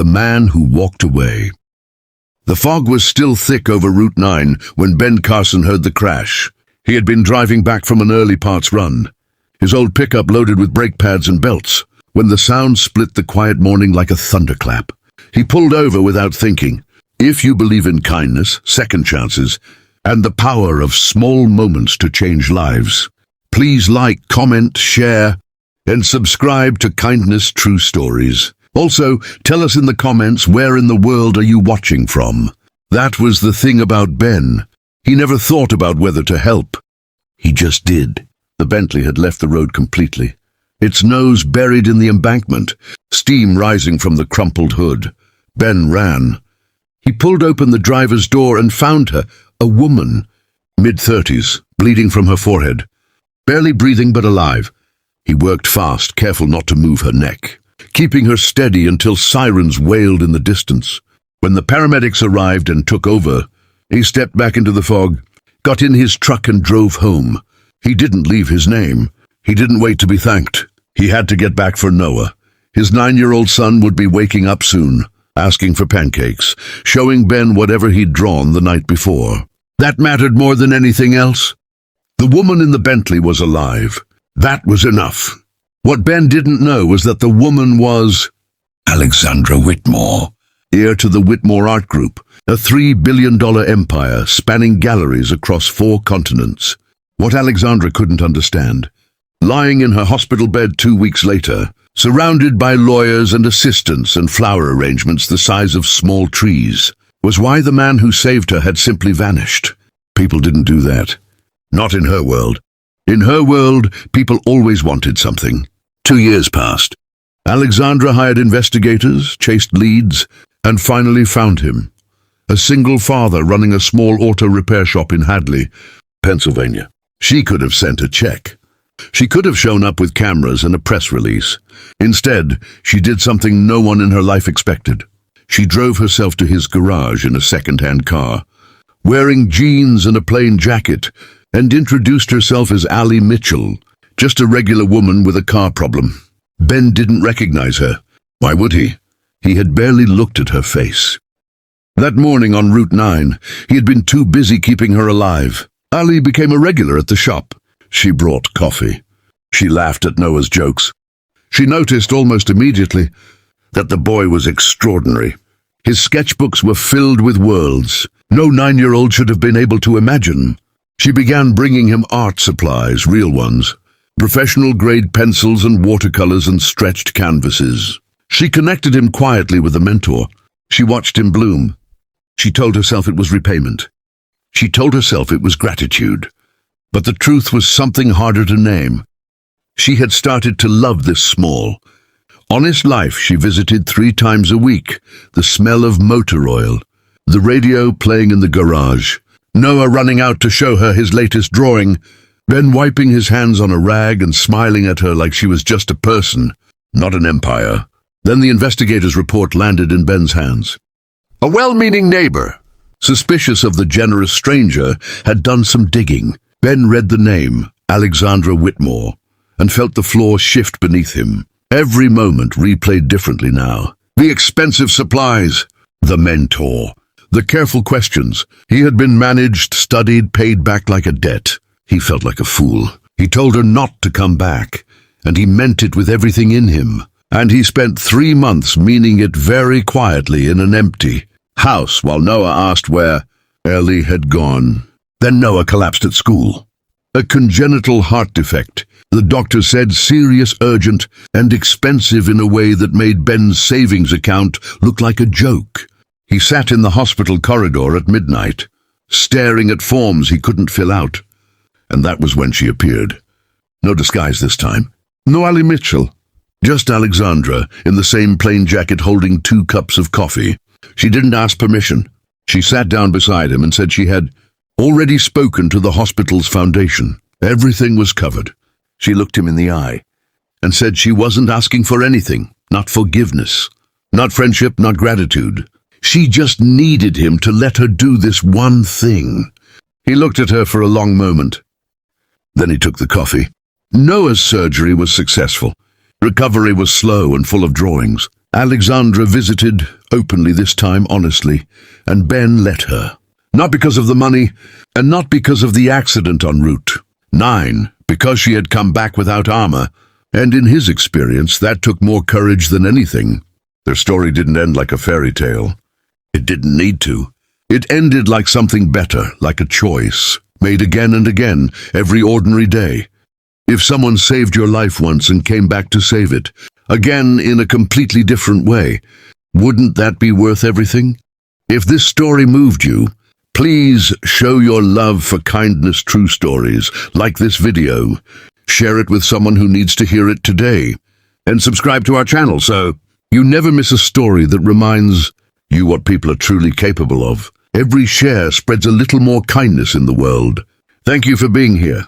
man who walked away. The fog was still thick over Route 9 when Ben Carson heard the crash. He had been driving back from an early parts run, his old pickup loaded with brake pads and belts, when the sound split the quiet morning like a thunderclap. He pulled over without thinking. If you believe in kindness, second chances, and the power of small moments to change lives, please like, comment, share, and subscribe to Kindness True Stories. Also, tell us in the comments, where in the world are you watching from? That was the thing about Ben. He never thought about whether to help. He just did. The Bentley had left the road completely, its nose buried in the embankment, steam rising from the crumpled hood. Ben ran. He pulled open the driver's door and found her, a woman, mid-30s, bleeding from her forehead, barely breathing but alive. He worked fast, careful not to move her neck, keeping her steady until sirens wailed in the distance. When the paramedics arrived and took over, he stepped back into the fog, got in his truck and drove home. He didn't leave his name. He didn't wait to be thanked. He had to get back for Noah. His 9-year-old son would be waking up soon, asking for pancakes, showing Ben whatever he'd drawn the night before. That mattered more than anything else. The woman in the Bentley was alive. That was enough. What Ben didn't know was that the woman was Alexandra Whitmore, heir to the Whitmore Art Group, a $3 billion empire spanning galleries across 4 continents. What Alexandra couldn't understand, lying in her hospital bed 2 weeks later, surrounded by lawyers and assistants and flower arrangements the size of small trees, was why the man who saved her had simply vanished. People didn't do that. Not in her world. In her world, people always wanted something. 2 years passed. Alexandra hired investigators, chased leads, and finally found him. A single father running a small auto repair shop in Hadley, Pennsylvania. She could have sent a check. She could have shown up with cameras and a press release. Instead, she did something no one in her life expected. She drove herself to his garage in a second-hand car, wearing jeans and a plain jacket, and introduced herself as Allie Mitchell, just a regular woman with a car problem. Ben didn't recognize her. Why would he? He had barely looked at her face. That morning on Route 9, he had been too busy keeping her alive. Allie became a regular at the shop. She brought coffee. She laughed at Noah's jokes. She noticed almost immediately that the boy was extraordinary. His sketchbooks were filled with worlds no 9-year-old should have been able to imagine. She began bringing him art supplies, real ones, professional-grade pencils and watercolors and stretched canvases. She connected him quietly with a mentor. She watched him bloom. She told herself it was repayment. She told herself it was gratitude. But the truth was something harder to name. She had started to love this small, honest life she visited 3 times a week, the smell of motor oil, the radio playing in the garage, Noah running out to show her his latest drawing, Ben wiping his hands on a rag and smiling at her like she was just a person, not an empire. Then the investigator's report landed in Ben's hands. A well-meaning neighbor, suspicious of the generous stranger, had done some digging. Ben read the name, Alexandra Whitmore, and felt the floor shift beneath him. Every moment replayed differently now. The expensive supplies, the mentor, the careful questions. He had been managed, studied, paid back like a debt. He felt like a fool. He told her not to come back, and he meant it with everything in him. And he spent 3 months meaning it very quietly in an empty house while Noah asked where Ellie had gone. Then Noah collapsed at school. A congenital heart defect. The doctor said serious, urgent, and expensive in a way that made Ben's savings account look like a joke. He sat in the hospital corridor at midnight, staring at forms he couldn't fill out. And that was when she appeared. No disguise this time. No Allie Mitchell. Just Alexandra, in the same plain jacket holding 2 cups of coffee. She didn't ask permission. She sat down beside him and said she had already spoken to the hospital's foundation. Everything was covered. She looked him in the eye and said she wasn't asking for anything, not forgiveness, not friendship, not gratitude. She just needed him to let her do this one thing. He looked at her for a long moment. Then he took the coffee. Noah's surgery was successful. Recovery was slow and full of drawings. Alexandra visited, openly this time honestly, and Ben let her. Not because of the money, and not because of the accident en route. 9, because she had come back without armor, and in his experience that took more courage than anything. Their story didn't end like a fairy tale. It didn't need to. It ended like something better, like a choice, made again and again, every ordinary day. If someone saved your life once and came back to save it, again in a completely different way, wouldn't that be worth everything? If this story moved you, please show your love for kindness true stories, like this video. Share it with someone who needs to hear it today. And subscribe to our channel so you never miss a story that reminds you what people are truly capable of. Every share spreads a little more kindness in the world. Thank you for being here.